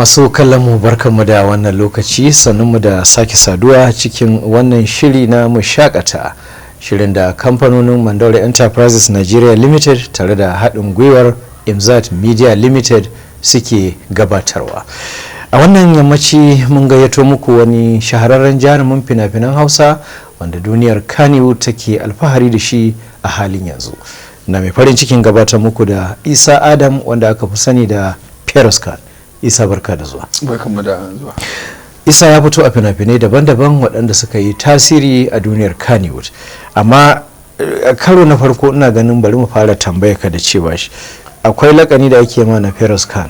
masu kallon mu barkanmu da wannan lokaci sannunmu da sake saduwa cikin wannan shiri na mu shakata, shirin da kamfanonin Mandawari Enterprises Nigeria Limited tare da haɗin gwiwar Imzat Media Limited suke gabatarwa. A wannan yammaci mun gayyato muku wani shahararren jarumin fina-finan Hausa wanda duniyar Kannywood take alfahari da shi a halin yanzu. Na mai farin cikin gabatar muku da Isa Adam wanda aka fi sani da Feroz Khan. Isa barka da zuwa. Barkanmu da zuwa. Isa ya fito a fina-finai daban-daban waɗanda suka yi tasiri a duniyar Kannywood. Amma karo na farko ina ganin bari mu fara tambaya ka da cewa shi akwai lakani da ake mana Feroz Khan.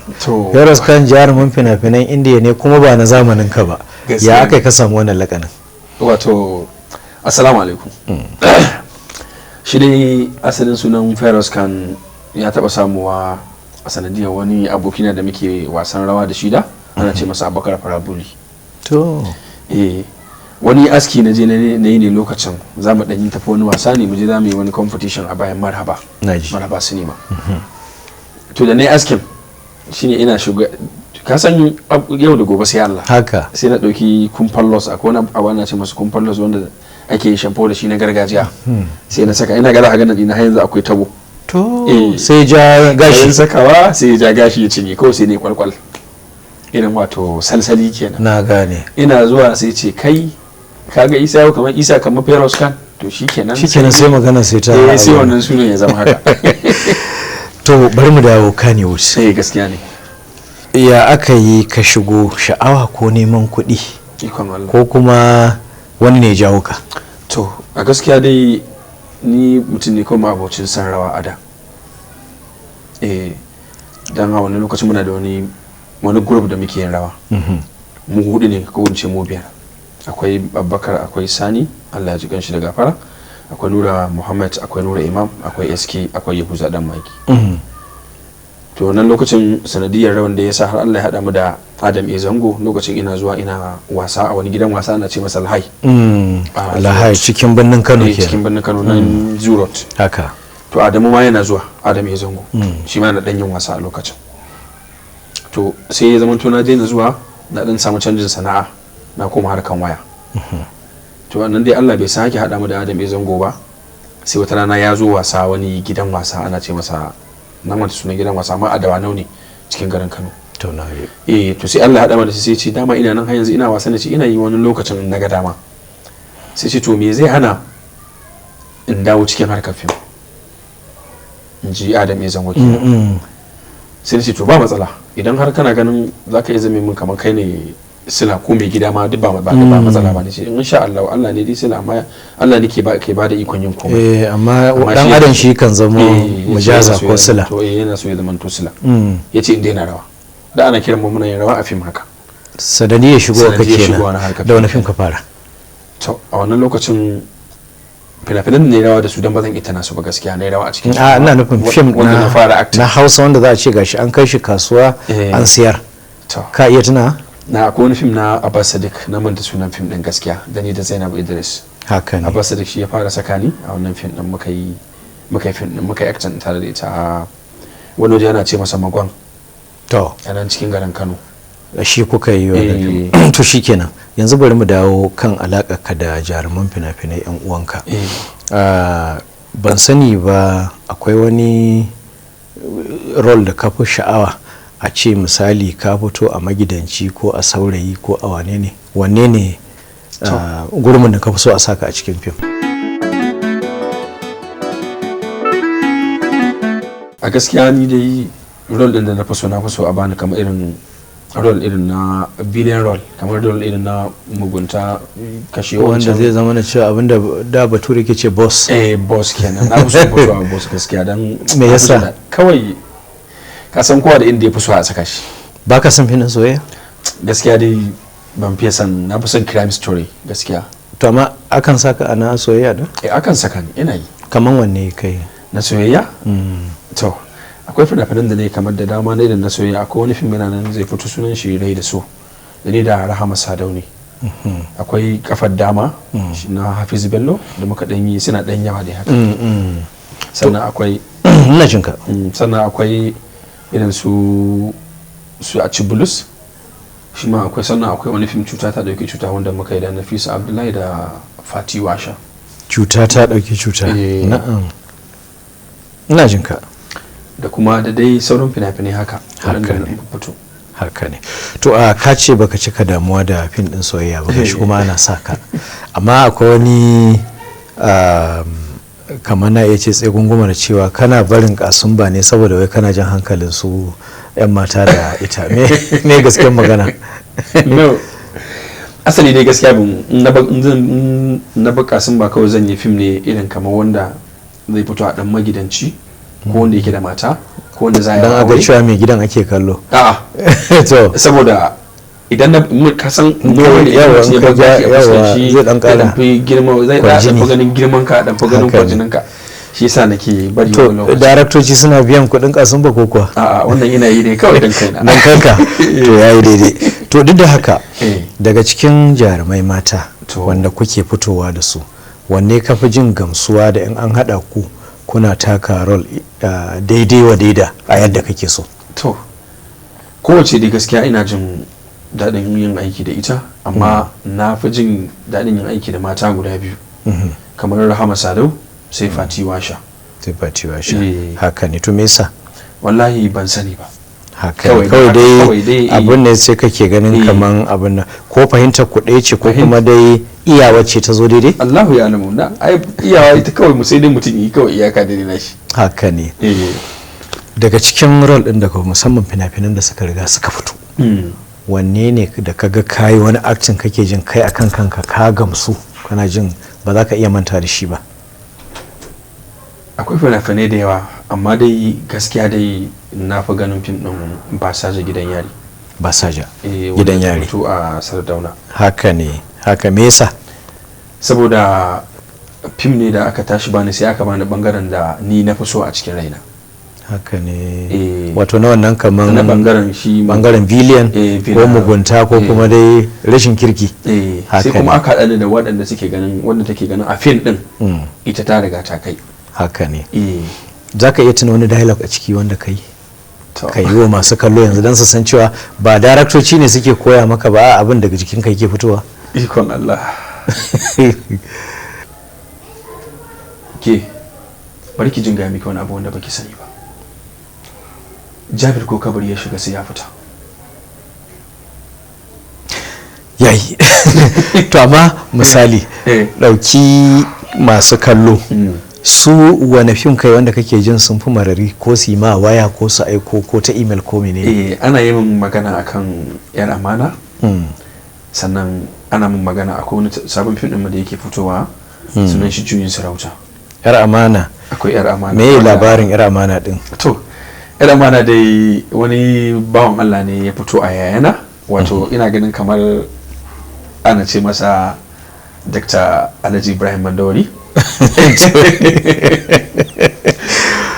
Feroz Khan jarumin fina-finan Indiya ne kuma ba na zamanin ka ba. Ya aka ka samu wannan lakanin? Wato assalamu alaikum. Shi dai asalin sunan Feroz Khan ya taba samuwa a sanadiyar wani abokina da muke wasan rawa da shida ana ce masa Abubakar Farabuli. To wani aski na je na yi ne lokacin za mu ɗanyi tafi wani wasa ne mu je za mu yi wani competition a bayan Marhaba Cinema. To da na yi askin shine ina shiga ka san yau da gobe sai Allah haka sai na ɗauki kumfallos akwai wani abu ana ce masa kumfallos wanda ake shampo da shi na gargajiya sai na saka ina gada a ganin ina har yanzu akwai tabo. To sai ja gashi sakawa sai ja gashi ya cinye kawai sai ne kwalkwal irin wato salsali kenan. Na gane. Ina zuwa sai ce kai kaga Isa yau kamar Isa kamar Feroz Khan to shikenan sai magana sai ta sai wannan sunan ya zama haka. To bari mu dawo Kannywood. Sai gaskiya ne. Ya aka yi ka shigo sha'awa ko neman kuɗi ko kuma wani ne jawo ka? To a gaskiya dai ni mutum ne kuma abocin san rawa a da. Dan a wani lokacin muna da wani group da muke yin rawa. Mu hudu ne ko wance mu biyar. Akwai Abubakar, akwai Sani, Allah ya ji kanshi da gafara. Akwai Nura Muhammad, akwai Nura Imam, akwai SK, akwai Yahuza Dan Maki. To nan lokacin sanadiyar rawan da ya sa har Allah ya haɗa mu da Adam E Zango lokacin ina zuwa ina wasa a wani gidan wasa ana ce masa Lahai. Lahai cikin birnin Kano ke. Cikin birnin Kano nan Zurot. Haka. To Adamu ma yana zuwa Adam E Zango. Shi ma na dan yin wasa a lokacin. To sai ya zama to na daina zuwa na dan samu canjin sana'a na koma harkan waya. To wannan dai Allah bai sake haɗa mu da Adam E Zango ba. Sai wata rana ya zo wasa wani gidan wasa ana ce masa na manta sunan gidan wasa amma a Dawanau ne cikin garin Kano. To na to sai Allah ya haɗa mu da shi sai ce dama ina nan har yanzu ina wasa ne ce ina yi wani lokacin na ga dama. Sai ce to me zai hana in dawo cikin harkar fim in ji Adam ya zango kenan. Sai ce to ba matsala idan har kana ganin zaka iya zame min kamar kai ne sila ko mai gida ma duk ba matsala ba ne ce insha Allah Allah ne dai sila amma Allah ne ke ba da ikon yin komai. Amma dan adam shi kan zama mujaza ko sila. To yana so ya zama to sila. Yace in daina rawa da ana kiran mu muna yin rawa a fim haka. Sadani ya shigo ka kenan da wani fim ka fara? To a wannan lokacin fina-finan ne rawa da su don ba zan ita nasu ba gaskiya na rawa a cikin ina nufin fim na Hausa wanda za a ce gashi an kai shi kasuwa an siyar. Ka iya tuna? Na akwai wani fim na Abbas Sadiq na manta sunan fim din gaskiya da ni da Zainab Idris. Haka ne. Abbas Sadiq shi ya fara saka ni a wannan fim din muka yi fim din muka yi action tare da ita wani waje ana ce masa Magwan. To a nan cikin garin Kano. Shi kuka yi wannan fim. To shikenan yanzu bari mu dawo kan alaƙar ka da jaruman fina-finai yan uwanka. Ban sani ba akwai wani role da ka fi sha'awa a ce misali ka fito a magidanci ko a saurayi ko a wanne ne gurbin da ka fi so a saka a cikin fim? A gaskiya ni dai role din da na fi so a bani kamar irin role irin na billion role kamar role irin na mugunta kashe wanda zai zama na cewa abinda da bature ke ce boss. Boss kenan na fi so fito a boss gaskiya dan me yasa kawai ka san kowa da inda ya fi so a saka shi. Ba ka san finin soyayya? Gaskiya dai ban fiye san na fi son crime story gaskiya. To amma akan saka ana soyayya da? Akan saka ni ina yi. Kaman wanne kai? Na soyayya? To akwai fina-finan da ne kamar da dama na irin na soyayya akwai wani fim yana nan zai fito sunan shi Rai da So da ni da Rahama Sadau ne. Akwai Kafar Dama na Hafiz Bello da muka dan yi suna dan yawa da haka. Sannan akwai ina jinka. Sannan akwai irin su a Cibulus shi ma akwai, sannan akwai wani fim cuta ta dauki cuta wanda muka yi da Nafisa Abdullahi da Fati Washa. Cuta ta dauki cuta. Na'am, ina jin ka. Da kuma da dai sauran fina-finai haka wanda na fito. Haka ne. To a ka ce baka cika damuwa da fim din soyayya ba, shi kuma ana sa ka, amma akwai wani kamar na iya ce tsegunguma da cewa kana barin kasumba ne saboda wai kana jan hankalin su 'yan mata da ita, me gaskiyar magana? No, asali dai gaskiya na ba kasumba kawai zan yi fim ne irin kamar wanda zai fito a dan magidanci ko wanda yake da mata ko wanda za a yi don aga cewa mai gidan ake kallo. A'a saboda idan na kasan wanda yawa ya zai dan kara fi girma, zai dan fi ganin girman ka, dan fi ganin kwarjinin ka, shi yasa nake bari wani lokaci. Daraktoci suna biyan kuɗin kasumba ko kuwa? A'a, wannan yana yi ne kawai dan kaina. Dan kanka to yayi daidai. To duk da haka daga cikin jarumai mata wanda kuke fitowa da su, wanne ka fi jin gamsuwa da in an haɗa ku kuna taka rol daidai wa daida a yadda kake so? To kowace dai gaskiya ina jin daɗin yin aiki da ita, amma na fi jin daɗin yin aiki da mata guda biyu, kamar Rahama Sadau sai Fati Washa. Sai Fati Washa. Haka ne, to me yasa? Wallahi ban sani ba. Haka kawai dai abin ne sai kake ganin kaman abin nan, ko fahimtar ku ɗaya ce ko kuma dai iyawa ce ta zo daidai? Allahu ya alamu, na ai iyawa ita kawai mu sai dai mutum yi kawai iyaka daidai na shi. Haka ne. Daga cikin rol ɗin da musamman fina-finan da suka riga suka fito, wanne ne da kaga kayi wani aktin kake jin kai akan kanka ka gamsu, kana jin ba za ka iya manta da shi ba? Akwai fina-finai da yawa, amma dai gaskiya dai na fi ganin fim ɗin Basaja Gidan Yari. Basaja Gidan Yari to a Sardauna. Haka ne, haka me yasa? Saboda fim ne da aka tashi bani, sai aka bani bangaren da ni na fi so a cikin raina. Haka ne. Wato na wannan kaman na bangaren shi bangaren villain ko mugunta ko kuma dai rashin kirki. Sai kuma aka haɗa da waɗanda suke ganin, wanda take ganin a fim ɗin ita ta riga ta kai. Haka ne. Za ka iya tuna wani dialogue a ciki wanda ka yi wa masu kallo yanzu don su san cewa ba daraktoci ne suke koya maka ba, abin daga jikin ka yake fitowa? Ikon Allah. Ke bari ki jin gaya miki wani abu wanda baki sani ba. Jabir ko kabari ya shiga sai ya fita. Yayi. To amma misali dauki masu kallo, su wane fim kai wanda kake jin sun fi marari, ko su yi ma waya ko su aiko ko ta email ko mene? Ana yi min magana akan Yar Amana, sannan ana min magana akwai wani sabon fim din da yake fitowa, sunan shi Juyin Sarauta. Yar Amana. Akwai Yar Amana. Me labarin Yar Amana din? To Yar Amana dai wani bawan Allah ne ya fito a yayana, wato ina ganin kamar ana ce masa Dr. Alhaji Ibrahim Mandawari.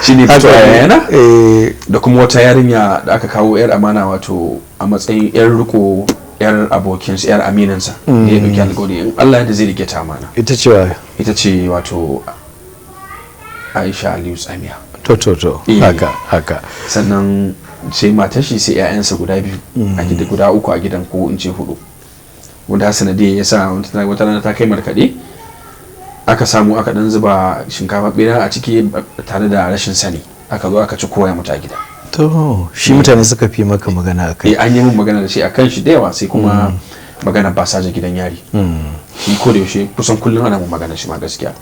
Shi ne fito a yayana, da kuma wata yarinya da aka kawo Yar Amana, wato a matsayin yar riko, yar abokinsa, yar aminansa da ya dauki alƙawari in Allah da zai rike ta amana. Ita ce wato Aisha Aliyu Tsamiya. To haka. Sannan sai matar shi sai 'ya'yansa guda biyu a gida, guda uku a gidan, ko in ce hudu, wanda sanadiyar ya sa wata rana ta kai markaɗe, aka samu aka dan zuba shinkafa bera a ciki tare da rashin sani, aka zo aka ci koya mutu a gida. To shi mutane suka fi maka magana akai? An yi min magana da shi akan shi da yawa, sai kuma magana Basaja Gidan Yari. Shi ko da yaushe kusan kullum ana mun magana shi ma gaskiya.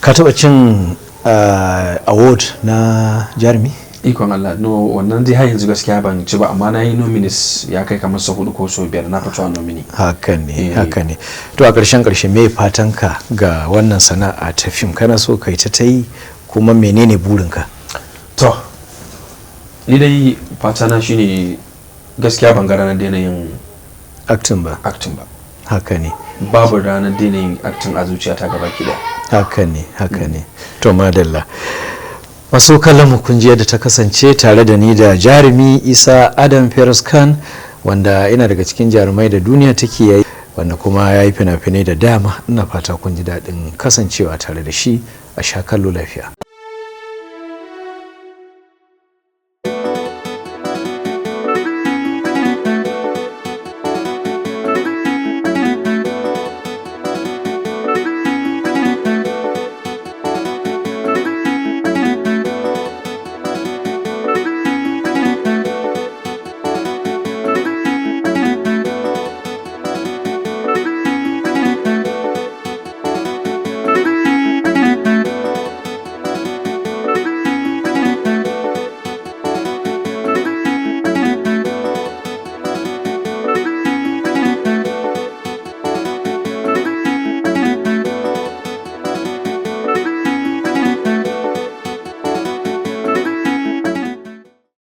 Ka taba cin award na jarumi? Ikon Allah, no, wannan dai har yanzu gaskiya ban ci ba, amma na yi nominis ya kai kamar sau 4 ko sau 5 na fito a nomini. Haka ne. To a ƙarshen me fatan ka ga wannan sana'a ta fim? Kana so kai ta yi, kuma menene burinka? To ni dai fatana shine gaskiya ban ga ranar daina yin acting ba. Haka ne. Babu ranar daina yin acting a zuciyata gaba ki da. Haka ne. To madalla. Masu kallon mu kun ji yadda ta kasance tare da ni da jarumi Isa Adam Feroz Khan, wanda ina daga cikin jarumai da duniya take yayi, wanda kuma ya yi fina-finai da dama. Ina fata kun ji daɗin kasancewa tare da shi. A sha kallo lafiya.